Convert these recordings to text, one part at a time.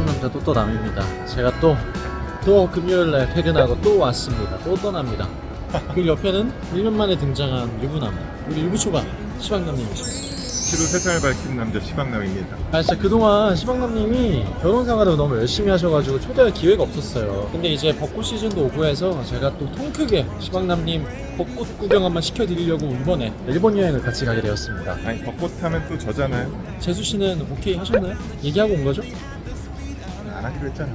시방남자 또또남입니다. 제가 또 금요일날 퇴근하고 또 왔습니다. 또 떠납니다. 그 옆에는 1년 만에 등장한 유부남, 우리 유부초밥 시방남님이십니다. 새로 세상을 밝힌 남자 시방남입니다. 진짜 그동안 시방남님이 결혼 생활을 너무 열심히 하셔가지고 초대할 기회가 없었어요. 근데 이제 벚꽃 시즌도 오고 해서 제가 또 통 크게 시방남님 벚꽃 구경 한번 시켜드리려고 이번에 일본 여행을 같이 가게 되었습니다. 아니 벚꽃 하면 또 저잖아요. 재수 씨는 오케이 하셨나요? 얘기하고 온 거죠? 안 하기로 했잖아.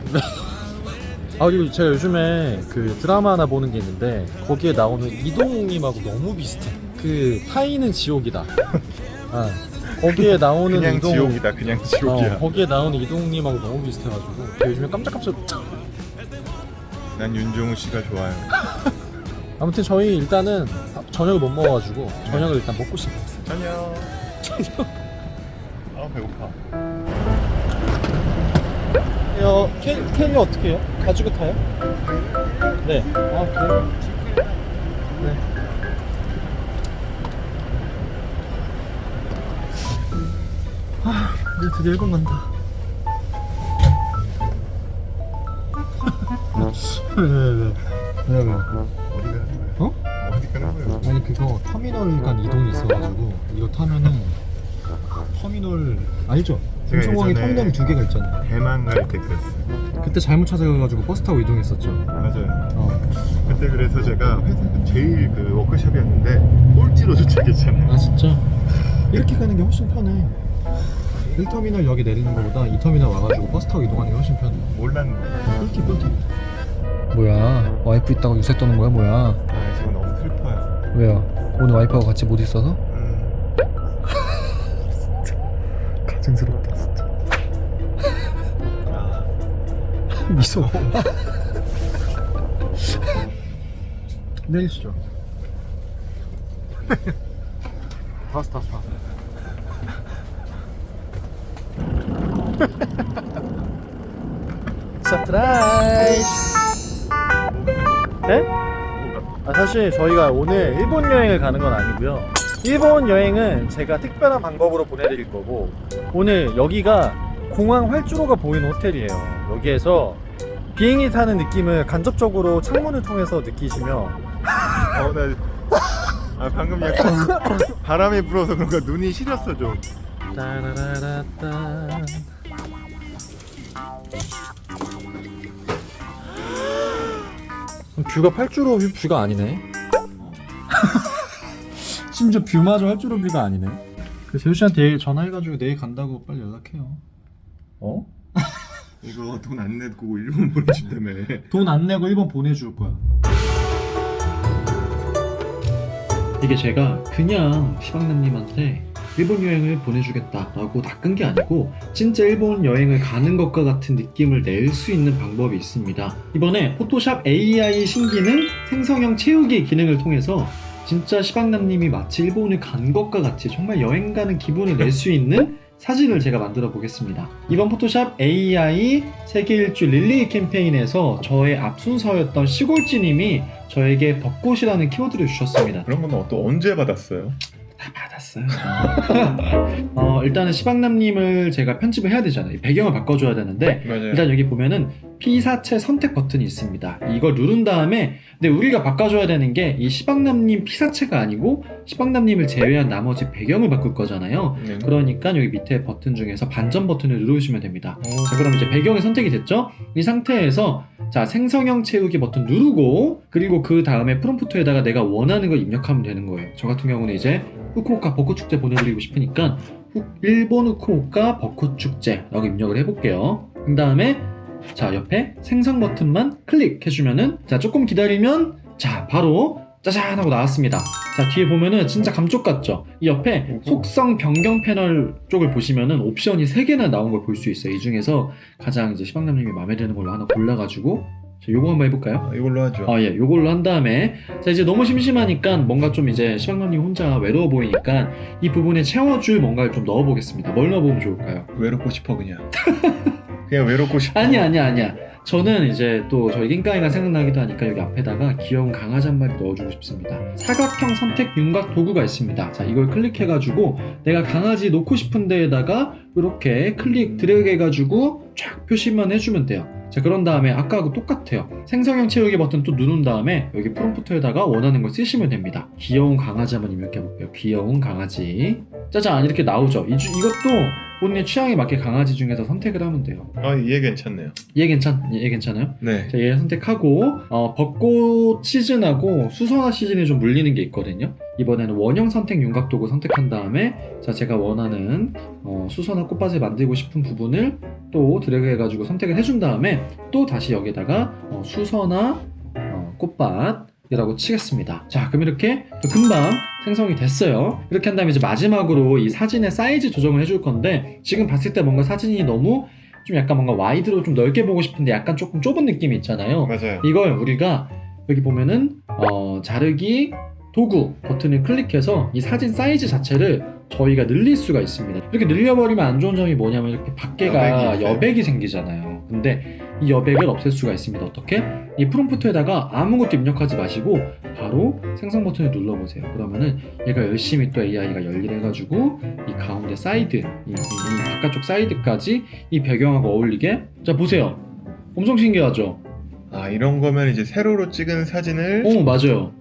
그리고 제가 요즘에 그 드라마 하나 보는 게 있는데 거기에 나오는 이동욱님하고 너무 비슷해. 그 타인은 지옥이다. 거기에 나오는 그냥 이동욱, 지옥이다. 그냥 지옥이야. 거기에 나오는 이동욱님하고 너무 비슷해가지고 요즘에 깜짝깜짝. 난 윤종우 씨가 좋아요. 아무튼 저희 일단은 저녁을 못 먹어가지고 저녁을 일단 먹고 싶었어요. 저녁. 아 배고파. 캐리 어떻게 해요? 가지고 타요? 네. 그래요? 네. 이제 드디어 일본 간다. 왜? 어디 가는 거야? 어? 어디 가는 거야? 아니 그거 터미널 간 이동이 있어가지고 이거 타면은 터미널 알죠? 제가 공항에 예전에 터미널이 두 개가 있잖아요. 대만 갈 때 그랬어요. 그때 잘못 찾아가가지고 버스 타고 이동했었죠. 맞아요. 그때 그래서 제가 회사 제일 그 워크숍이었는데 꼴찌로 도착했잖아요. 진짜? 이렇게 가는 게 훨씬 편해. 1터미널 여기 내리는 것보다 2터미널 와가지고 버스 타고 이동하는 게 훨씬 편해. 몰랐는데. 꿀팁. 뭐야? 와이프 있다고 요새 떠는 거야 뭐야? 아 지금 너무 슬퍼요. 왜요? 오늘 와이프하고 같이 못 있어서? 가증스럽다 진짜. 미소. 내리시죠. 다섯. 서프라이즈. 네? 사실 저희가 오늘 일본 여행을 가는 건 아니고요. 일본 여행은 제가 특별한 방법으로 보내드릴 거고, 오늘 여기가 공항 활주로가 보이는 호텔이에요. 여기에서 비행기 타는 느낌을 간접적으로 창문을 통해서 느끼시며 방금 약간 바람이 불어서 그런가 눈이 시렸어 좀. 따라라라따. 뷰가 활주로 뷰가 아니네. 심지어 뷰마저 활주로 뷰가 아니네. 그 재수 씨한테 전화해가지고 내일 간다고 빨리 연락해요. 어? 이거 돈 안 내고 일본 보내준다며. 돈 안 내고 일본 보내줄 거야. 이게 제가 그냥 시방남님한테 일본 여행을 보내주겠다라고 낚은 게 아니고 진짜 일본 여행을 가는 것과 같은 느낌을 낼 수 있는 방법이 있습니다. 이번에 포토샵 AI 신기능 생성형 채우기 기능을 통해서 진짜 시방남님이 마치 일본을 간 것과 같이 정말 여행 가는 기분을 낼 수 있는 사진을 제가 만들어 보겠습니다. 이번 포토샵 AI 세계 일주 릴레이 캠페인에서 저의 앞순서였던 시골지님이 저에게 벚꽃이라는 키워드를 주셨습니다. 그런 건 또 언제 받았어요? 다 받았어요. 일단은 시방남님을 제가 편집을 해야 되잖아요. 배경을 바꿔줘야 되는데 맞아요. 일단 여기 보면은 피사체 선택 버튼이 있습니다. 이걸 누른 다음에 근데 우리가 바꿔줘야 되는 게 이 시방남님 피사체가 아니고 시방남님을 제외한 나머지 배경을 바꿀 거잖아요. 그러니까 여기 밑에 버튼 중에서 반전 버튼을 누르시면 됩니다. 자, 그럼 이제 배경이 선택이 됐죠? 이 상태에서 자 생성형 채우기 버튼 누르고 그리고 그 다음에 프롬프트에다가 내가 원하는 걸 입력하면 되는 거예요. 저 같은 경우는 이제 후쿠오카 벚꽃축제 보내드리고 싶으니까 일본 후쿠오카 벚꽃축제라고 입력을 해볼게요. 그 다음에 자 옆에 생성 버튼만 클릭해주면은 자 조금 기다리면 자 바로 짜잔 하고 나왔습니다. 자 뒤에 보면은 진짜 감쪽 같죠? 이 옆에 속성 변경 패널 쪽을 보시면은 옵션이 3개나 나온 걸 볼 수 있어요. 이 중에서 가장 이제 시방남님이 마음에 드는 걸로 하나 골라가지고 자, 요거 한번 해볼까요? 이걸로 하죠. 예, 요걸로 한 다음에 자 이제 너무 심심하니까 뭔가 좀 이제 시방남님 혼자 외로워 보이니까 이 부분에 채워줄 뭔가를 좀 넣어보겠습니다. 뭘 넣어보면 좋을까요? 외롭고 싶어 그냥. 그냥 외롭고 싶어. 아니야. 저는 이제 또 저희 낑까이가 생각나기도 하니까 여기 앞에다가 귀여운 강아지 한 마리 넣어주고 싶습니다. 사각형 선택 윤곽 도구가 있습니다. 자, 이걸 클릭해가지고 내가 강아지 놓고 싶은 데에다가 이렇게 클릭 드래그 해가지고 쫙 표시만 해주면 돼요. 자, 그런 다음에 아까하고 똑같아요. 생성형 채우기 버튼 또 누른 다음에 여기 프롬프트에다가 원하는 걸 쓰시면 됩니다. 귀여운 강아지 한번 입력해볼게요. 귀여운 강아지. 짜잔, 이렇게 나오죠. 이것도 본인의 취향에 맞게 강아지 중에서 선택을 하면 돼요. 얘 괜찮네요. 얘 괜찮아요? 네. 자, 얘 선택하고 벚꽃 시즌하고 수선화 시즌이 좀 물리는 게 있거든요. 이번에는 원형 선택 윤곽 도구 선택한 다음에 자, 제가 원하는 수선화 꽃밭을 만들고 싶은 부분을 또 드래그 해가지고 선택을 해준 다음에 또 다시 여기다가 수선화 꽃밭이라고 치겠습니다. 자, 그럼 이렇게 금방 생성이 됐어요. 이렇게 한 다음에 이제 마지막으로 이 사진의 사이즈 조정을 해줄 건데 지금 봤을 때 뭔가 사진이 너무 좀 약간 뭔가 와이드로 좀 넓게 보고 싶은데 약간 조금 좁은 느낌이 있잖아요. 맞아요. 이걸 우리가 여기 보면은 자르기 도구 버튼을 클릭해서 이 사진 사이즈 자체를 저희가 늘릴 수가 있습니다. 이렇게 늘려버리면 안 좋은 점이 뭐냐면 이렇게 밖에가 여백이 생기잖아요. 근데 이 여백을 없앨 수가 있습니다. 어떻게? 이 프롬프트에다가 아무것도 입력하지 마시고 바로 생성 버튼을 눌러보세요. 그러면은 얘가 열심히 또 AI가 열일해가지고 이 가운데 사이드, 이 바깥쪽 사이드까지 이 배경하고 어울리게. 자, 보세요. 엄청 신기하죠? 이런 거면 이제 세로로 찍은 사진을 맞아요.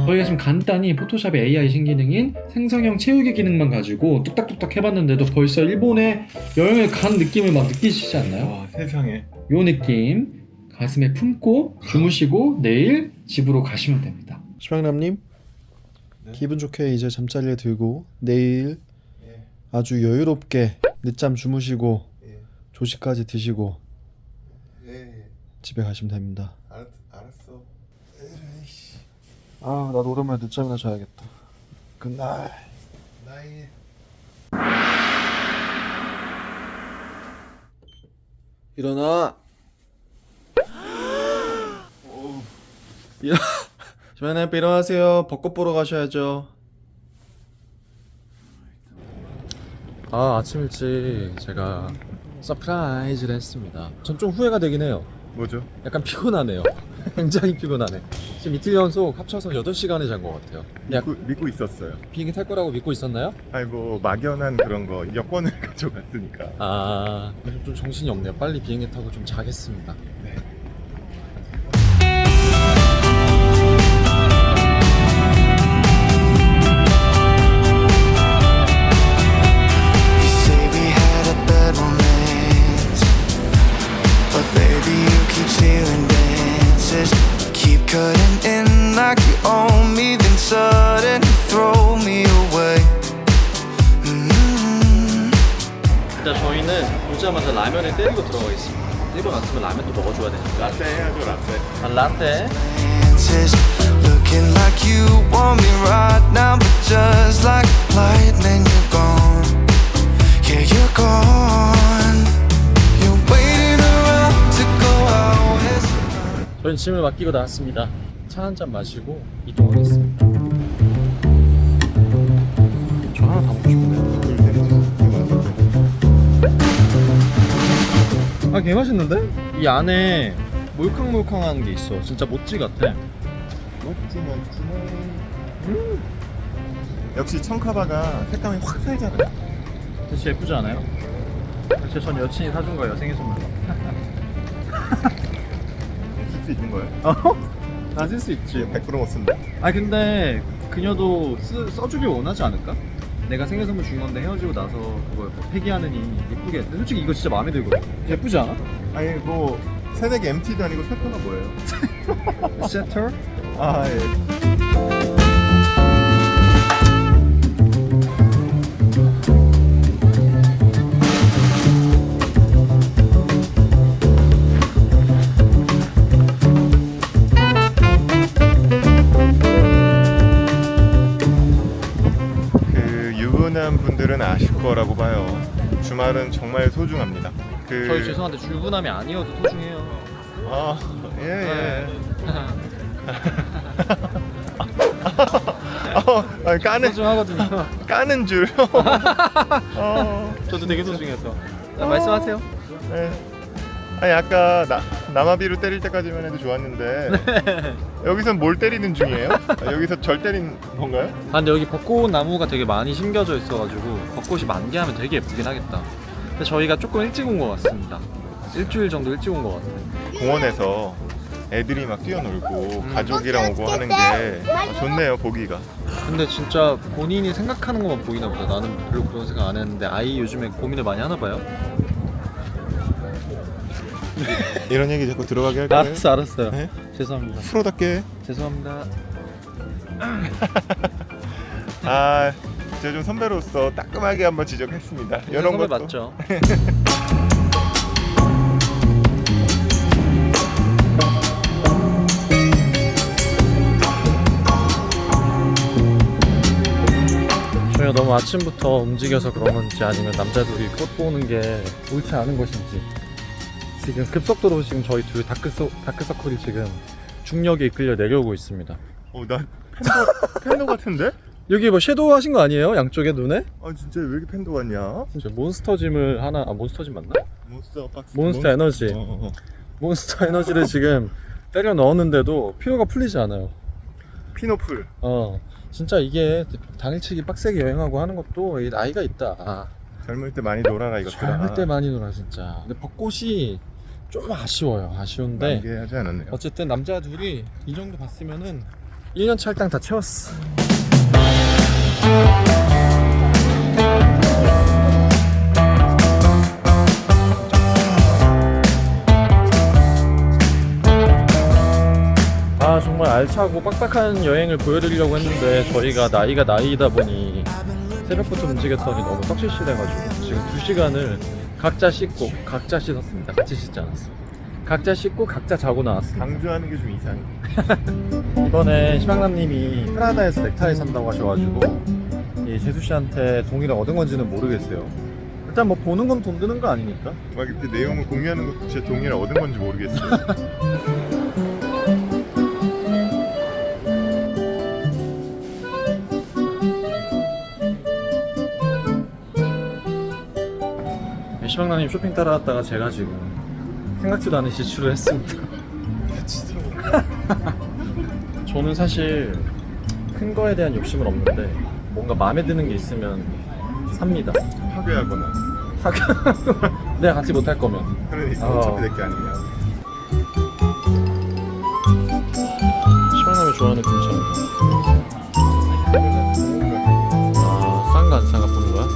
저희가 지금 간단히 포토샵의 AI 신기능인 생성형 채우기 기능만 가지고 뚝딱뚝딱 해봤는데도 벌써 일본에 여행을 간 느낌을 막 느끼시지 않나요? 와, 세상에. 요 느낌 가슴에 품고 주무시고 내일 집으로 가시면 됩니다. 시방남님, 네? 기분 좋게 이제 잠자리에 들고 내일 예. 아주 여유롭게 늦잠 주무시고 예. 조식까지 드시고 예. 집에 가시면 됩니다. 알았어. 에이씨. 아, 나도 오랜만에 늦잠이나 자야겠다. 굿나잇. 나이. 일어나. 시방남 일어나세요. 벚꽃 보러 가셔야죠. 아침 일찍 제가 서프라이즈를 했습니다. 전 좀 후회가 되긴 해요. 뭐죠? 약간 피곤하네요. 굉장히 피곤하네. 지금 이틀 연속 합쳐서 8시간을 잔 것 같아요. 믿고 있었어요. 비행기 탈 거라고 믿고 있었나요? 뭐 막연한 그런 거 여권을 가져갔으니까. 좀 정신이 없네요. 빨리 비행기 타고 좀 자겠습니다. 네. You say we had a bad romance, but baby you keep stealing dances. Keep cutting in like you own me, then suddenly throw me away. 일단 저희는 오자마자 라면을 때리고 들어가겠습니다. 일본 왔으면 라면 또 먹어줘야 되니까. 라떼 해야죠, 라떼. 라떼. Dances, looking like you want me right now, but just like lightning you're gone. Yeah, you're gone. You're waiting around to go out as 저희는 짐을 맡기고 나왔습니다. 차 한 잔 마시고 이동하겠습니다. 저 하나 다 먹고 싶은데. 개맛있는데? 이 안에 몰캉몰캉한 게 있어. 진짜 모찌 같아. 멋지. 역시 청카바가 색감이 확 살잖아요. 진짜 예쁘지 않아요? 진짜 전 여친이 사준 거예요, 생일 선물로. 쓸 수 있는 거예요? 나 쓸 수 있지. 100% 못 쓴다. 근데 그녀도 써주길 원하지 않을까? 내가 생일 선물 준 건데 헤어지고 나서 그걸 폐기하느니 예쁘게 했는데 솔직히 이거 진짜 마음에 들거든. 예쁘지 않아? 뭐 새내기 MT도 아니고 세터가 뭐예요? 세터? 예. 유부남 분들은 아실 거라고 봐요. 주말은 정말 소중합니다. 저희 죄송한데 줄구남이 아니어도 소중해요. 예. 까는 소중하거든요. 까는 줄. 저도 되게 소중해서. 말씀하세요. 네. 아니 아까 남아비로 때릴 때까지만 해도 좋았는데 여기선 뭘 때리는 중이에요? 여기서 절 때리는 건가요? 아 근데 여기 벚꽃 나무가 되게 많이 심겨져 있어가지고 벚꽃이 만개하면 되게 예쁘긴 하겠다. 근데 저희가 조금 일찍 온 것 같습니다. 일주일 정도 일찍 온 것 같아요. 공원에서 애들이 막 뛰어놀고 가족이랑 오고 하는 게 좋네요, 보기가. 근데 진짜 본인이 생각하는 것만 보이나 보다. 나는 별로 그런 생각 안 했는데 아이 요즘에 고민을 많이 하나 봐요. 이런 얘기 자꾸 들어가게 할까요? 알았어요. 네? 죄송합니다. 프로답게. 죄송합니다. 아, 제가 좀 선배로서 따끔하게 한번 지적했습니다. 이런 선배 것도. 맞죠? 저희가 너무 아침부터 움직여서 그런 건지 아니면 남자들이 꽃 보는 게 옳지 않은 것인지 지금 급속도로 지금 저희 둘 다크서클이 지금 중력에 이끌려 내려오고 있습니다. 나 팬더 같은데? 여기 뭐 섀도우 하신 거 아니에요? 양쪽에 눈에? 아 진짜 왜 이렇게 팬더 같냐? 진짜 몬스터짐을 하나 몬스터짐 맞나? 몬스터 박스. 몬스터 에너지. 몬스터 에너지를 지금 때려 넣었는데도 피로가 풀리지 않아요. 피노풀. 진짜 이게 당일치기 빡세게 여행하고 하는 것도 이 나이가 있다. 젊을 때 많이 놀아라 이것들아. 젊을 때 많이 놀아 진짜. 근데 벚꽃이 좀 아쉬워요. 아쉬운데 만개하지 않았네요. 어쨌든 남자 둘이 이 정도 봤으면은 1년치 할당 다 채웠어. 아 정말 알차고 빡빡한 여행을 보여드리려고 했는데 저희가 나이가 나이다 보니 새벽부터 움직였더니 너무 떡실실해가지고 지금 2시간을 각자 씻고 각자 씻었습니다. 같이 씻지 않았어요. 각자 씻고 각자 자고 나왔습니다. 강조하는 게 좀 이상해. 이번에 시방남님이 프라다에서 넥타이 산다고 하셔가지고 이 재수씨한테 동의를 얻은 건지는 모르겠어요. 일단 뭐 보는 건 돈 드는 거 아니니까. 막 이렇게 내용을 공유하는 것도 제 동의를 얻은 건지 모르겠어요. 시방남님 쇼핑 따라왔다가 제가 지금 생각지도 않은 지출을 했습니다. 저는 사실 큰 거에 대한 욕심은 없는데 뭔가 마음에 드는 게 있으면 삽니다. 파괴하거나. 내가 같이 못할 거면. 그러니까 어. 어차피 내 게 아니야. 시방남이 좋아하는 근처인가? 싼가 안 싼가 보는 거야?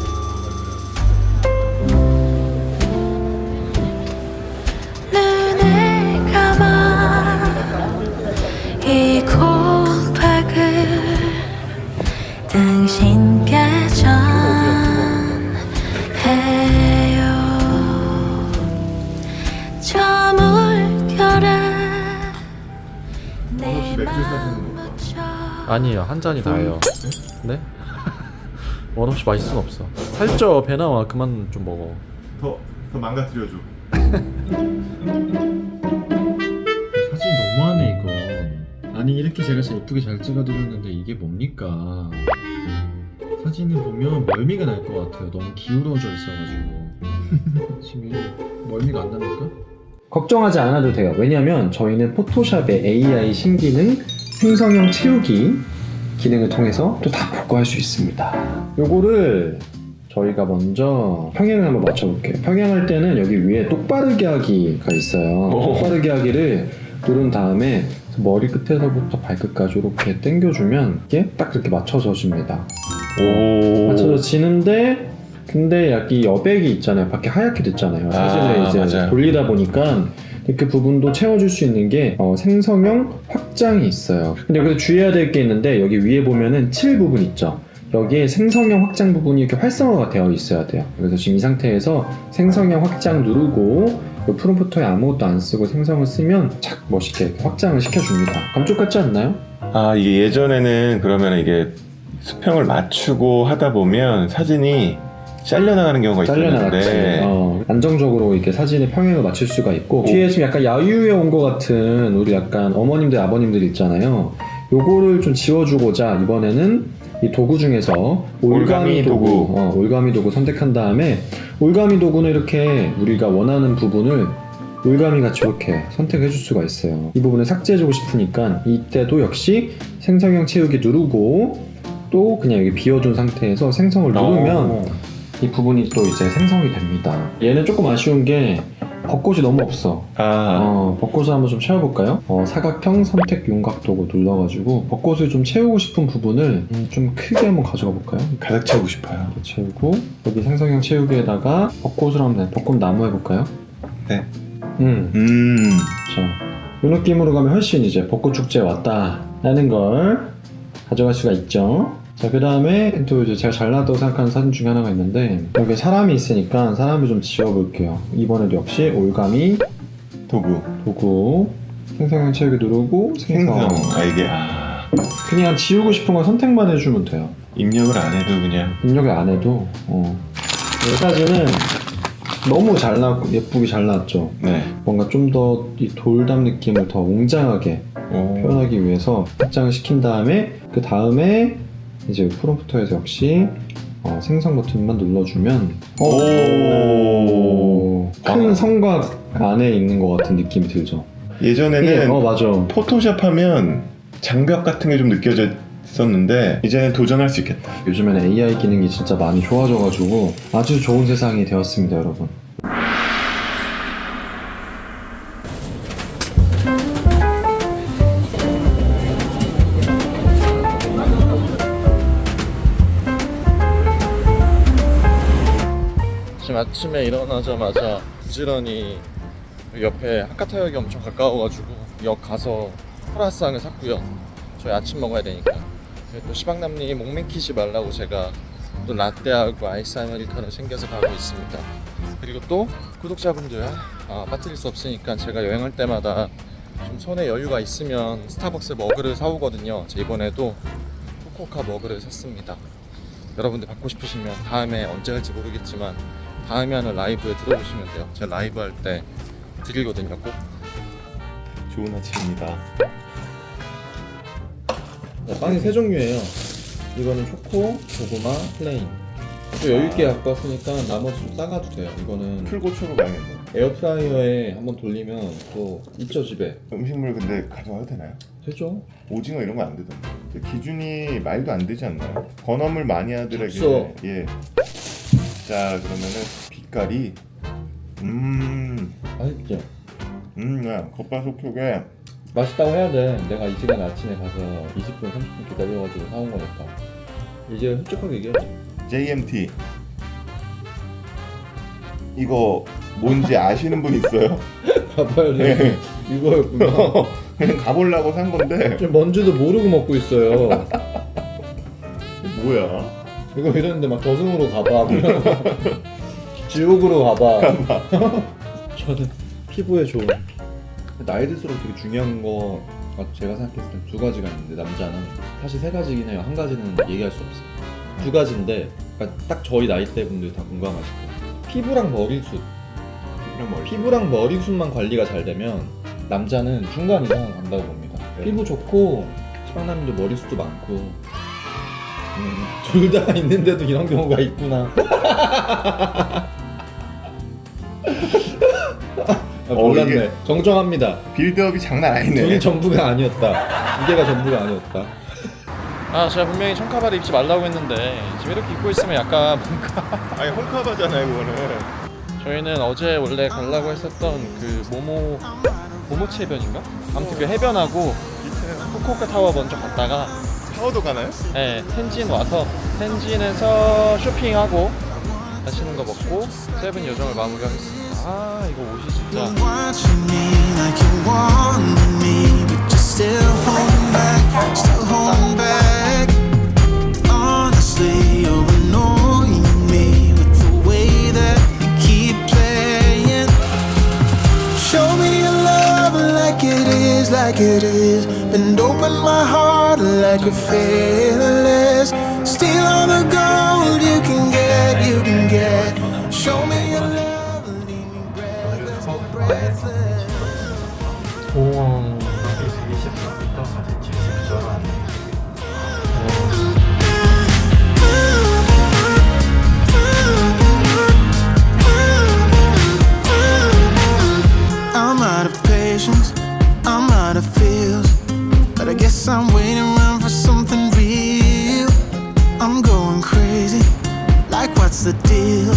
눈을 감아 이 고백을 당신께 전해요. 저 물결에 내 맘 묻혀. 아니에요, 한 잔이 다예요. 네? 원 없이 마실 순 없어. 살쪄, 배 나와. 그만 좀 먹어. 더 망가뜨려줘. 사진이 너무하네 이건. 아니 이렇게 제가 진짜 예쁘게 잘 찍어드렸는데 이게 뭡니까? 사진을 보면 멀미가 날 것 같아요. 너무 기울어져 있어가지고. 지금 이게 멀미가 안 납니까? 걱정하지 않아도 돼요. 왜냐면 저희는 포토샵의 AI 신기능 생성형 채우기 기능을 통해서 또 다 복구할 수 있습니다. 요거를 저희가 먼저 평행을 한번 맞춰볼게요. 평행할 때는 여기 위에 똑바르게 하기가 있어요. 똑바르게 하기를 누른 다음에 머리 끝에서부터 발끝까지 이렇게 당겨주면 이게 딱 이렇게 맞춰져 줍니다. 맞춰져지는데 근데 약간 이 여백이 있잖아요. 밖에 하얗게 됐잖아요. 사진을 이제 맞아요. 돌리다 보니까 그 부분도 채워줄 수 있는 게 생성형 확장이 있어요. 근데 여기서 주의해야 될 게 있는데 여기 위에 보면은 칠 부분 있죠. 여기에 생성형 확장 부분이 이렇게 활성화가 되어 있어야 돼요. 그래서 지금 이 상태에서 생성형 확장 누르고 프롬프터에 아무것도 안 쓰고 생성을 쓰면 착 멋있게 이렇게 확장을 시켜줍니다. 감쪽 같지 않나요? 아, 이게 예전에는 그러면 이게 수평을 맞추고 하다 보면 사진이 잘려나가는 경우가 잘려나갔지. 있었는데 안정적으로 이렇게 사진의 평행을 맞출 수가 있고 뒤에 지금 약간 야유회 온 것 같은 우리 약간 어머님들 아버님들 있잖아요. 요거를 좀 지워주고자 이번에는 이 도구 중에서 올가미 도구 선택한 다음에 올가미 도구는 이렇게 우리가 원하는 부분을 올가미가 이렇게 선택해 줄 수가 있어요. 이 부분을 삭제해주고 싶으니까 이때도 역시 생성형 채우기 누르고 또 그냥 여기 비워둔 상태에서 생성을 누르면 이 부분이 또 이제 생성이 됩니다. 얘는 조금 아쉬운 게 벚꽃이 너무 없어. 벚꽃을 한번 좀 채워볼까요? 사각형 선택 윤곽도구 눌러가지고 벚꽃을 좀 채우고 싶은 부분을 좀 크게 한번 가져가 볼까요? 가득 채우고 싶어요. 이렇게 채우고 여기 생성형 채우기에다가 벚꽃을 한번 벚꽃 나무 해볼까요? 네. 자, 이 느낌으로 가면 훨씬 이제 벚꽃 축제에 왔다 라는 걸 가져갈 수가 있죠. 자, 그 다음에 또 이제 제가 잘 나왔다고 생각하는 사진 중에 하나가 있는데 여기 사람이 있으니까 사람을 좀 지워볼게요. 이번에도 역시 올가미 도구 생성형 채우기 누르고 생성. 이게 그냥 지우고 싶은 거 선택만 해주면 돼요. 입력을 안 해도 그냥 입력을 안 해도 여기까지는 너무 잘 나왔고 예쁘게 잘 나왔죠. 네. 뭔가 좀 더 이 돌담 느낌을 더 웅장하게 표현하기 위해서 확장을 시킨 다음에 그 다음에 이제 프롬프터에서 역시 생성 버튼만 눌러주면 큰 성곽 안에 있는 것 같은 느낌이 들죠. 예전에는 맞아. 포토샵 하면 장벽 같은 게 좀 느껴졌었는데 이제는 도전할 수 있겠다. 요즘에는 AI 기능이 진짜 많이 좋아져가지고 아주 좋은 세상이 되었습니다, 여러분. 지금 아침에 일어나자마자 부지런히 옆에 하카타역이 엄청 가까워가지고 역 가서 크로아상을 샀고요. 저희 아침 먹어야 되니까. 또 시방남님 목 맥히지 말라고 제가 또 라떼하고 아이스 아메리카노 챙겨서 가고 있습니다. 그리고 또 구독자분들 빠뜨릴 수 없으니까 제가 여행할 때마다 좀 손에 여유가 있으면 스타벅스 머그를 사오거든요. 이번에도 후쿠오카 머그를 샀습니다. 여러분들 받고 싶으시면 다음에 언제 할지 모르겠지만 다음에 하는 라이브에 들어보시면 돼요. 제가 라이브 할 때 드리거든요, 꼭. 좋은 아침입니다. 빵이 세 종류예요. 이거는 초코, 고구마, 플레인. 또 여유있게 갖고 왔으니까 나머지 좀 싸가도 돼요. 이거는 풀고추로 가야겠네. 에어프라이어에 한번 돌리면 또 있죠, 집에. 음식물 근데 가져와도 되나요? 되죠? 오징어 이런 거 안 되던데. 기준이 말도 안 되지 않나요? 건어물 마니아들에게. 없어. 예. 자, 그러면은 빛깔이 맛있죠? 야, 겉바속촉에 맛있다고 해야 돼. 내가 이 시간 아침에 가서 20분, 30분 기다려가지고 사온 거니까. 이제 솔직하게 얘기하지. JMT. 이거 뭔지 아시는 분 있어요? 봐봐요, 네. 이거였구나. 그냥 가보려고 산 건데. 좀 뭔지도 모르고 먹고 있어요. 뭐야? 이거 이랬는데 막 저승으로 가봐. 지옥으로 가봐. 저는 피부에 좋은. 나이 들수록 되게 중요한 거 제가 생각했을 땐 두 가지가 있는데 남자는 사실 세 가지긴 해요. 한 가지는 얘기할 수 없어요. 두 가지인데 그러니까 딱 저희 나이대 분들 다 공감하실 거예요. 피부랑 머리숱. 피부랑 머리숱만 관리가 잘 되면 남자는 중간 이상은 간다고 봅니다. 피부 좋고 시방남도 머리숱도 많고 둘 다 있는데도 이런 경우가 있구나. 몰랐네. 이게 정정합니다. 빌드업이 장난 아니네. 둘이 전부가 아니었다. 두 개가 전부가 아니었다. 제가 분명히 청카바를 입지 말라고 했는데 지금 이렇게 입고 있으면 약간 뭔가 아니 헐카바잖아요, 그거는. 저희는 어제 원래 가려고 했었던 그 모모치 해변인가? 아무튼 그 해변하고 후쿠오카 타워 먼저 갔다가 타워도 가나요? 네, 텐진 와서 텐진에서 쇼핑하고 맛있는 거 먹고 세븐 여정을 마무리하겠습니다. 이거 옷이 진짜 You're watching me like you want me, but you still hold back, still hold back. Honestly, you're annoying me with the way that you keep playing. Show me your love like it is. Bend open my heart like we're fearless. Steal all the gold you can get, you can get. Show me your love. 우와. I the deal?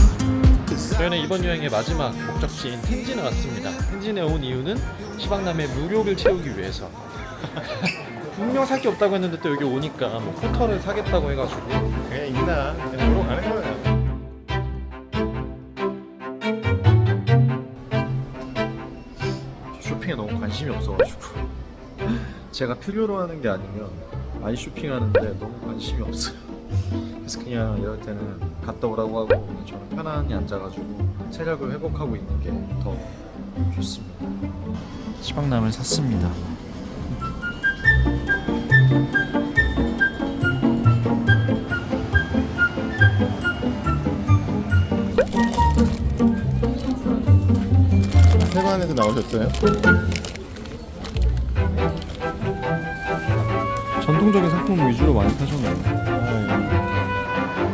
'Cause 저희는 이번 여행의 마지막 목적지인 텐진에 왔습니다. 텐진에 온 이유는 시박남의 무료를 채우기 위해서. 분명 살 게 없다고 했는데 또 여기 오니까 뭐 포터를 사겠다고 해가지고 그냥 있나 그냥 보러 가는 거예요. 쇼핑에 너무 관심이 없어가지고 제가 필요로 하는 게 아니면 아이 쇼핑하는데 너무 관심이 없어요. 그래서 그냥 이럴 때는 갔다 오라고 하고 그냥 저는 편안히 앉아가지고 체력을 회복하고 있는 게 더 좋습니다. 시박남을 샀습니다. 세관에서 나오셨어요? 전통적인 상품 위주로 많이 사셨나요?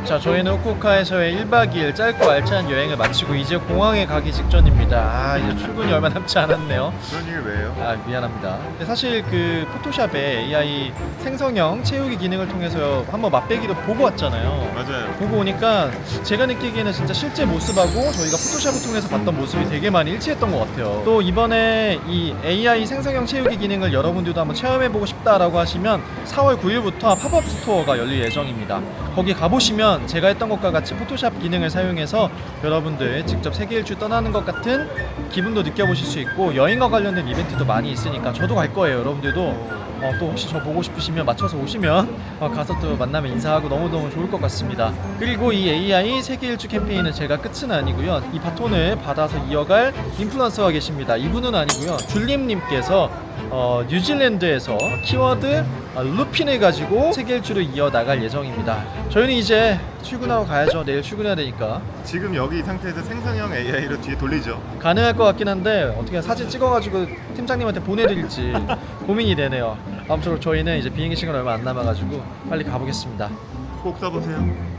자, 저희는 후쿠오카에서의 1박 2일 짧고 알찬 여행을 마치고 이제 공항에 가기 직전입니다. 아, 이제 출근이 얼마 남지 않았네요. 그런 얘기 왜요? 아, 미안합니다. 근데 사실 그 포토샵에 AI 생성형 채우기 기능을 통해서 한번 맛배기를 보고 왔잖아요. 맞아요. 보고 오니까 제가 느끼기에는 진짜 실제 모습하고 저희가 포토샵을 통해서 봤던 모습이 되게 많이 일치했던 것 같아요. 또 이번에 이 AI 생성형 채우기 기능을 여러분들도 한번 체험해보고 싶다라고 하시면 4월 9일부터 팝업 스토어가 열릴 예정입니다. 거기 가보시면 제가 했던 것과 같이 포토샵 기능을 사용해서 여러분들 직접 세계 일주 떠나는 것 같은 기분도 느껴보실 수 있고 여행과 관련된 이벤트도 많이 있으니까 저도 갈 거예요. 여러분들도 또 혹시 저 보고 싶으시면 맞춰서 오시면 가서 또 만나면 인사하고 너무너무 좋을 것 같습니다. 그리고 이 AI 세계 일주 캠페인은 제가 끝은 아니고요. 이 바톤을 받아서 이어갈 인플루언서가 계십니다. 이분은 아니고요. 줄림님께서 뉴질랜드에서 키워드 루핀을 가지고 세계 일주를 이어나갈 예정입니다. 저희는 이제 출근하고 가야죠. 내일 출근해야 되니까. 지금 여기 상태에서 생성형 AI로 뒤에 돌리죠. 가능할 것 같긴 한데 어떻게 사진 찍어가지고 팀장님한테 보내드릴지 고민이 되네요. 아무쪼록 저희는 이제 비행기 시간 얼마 안 남아가지고 빨리 가보겠습니다. 꼭 써보세요.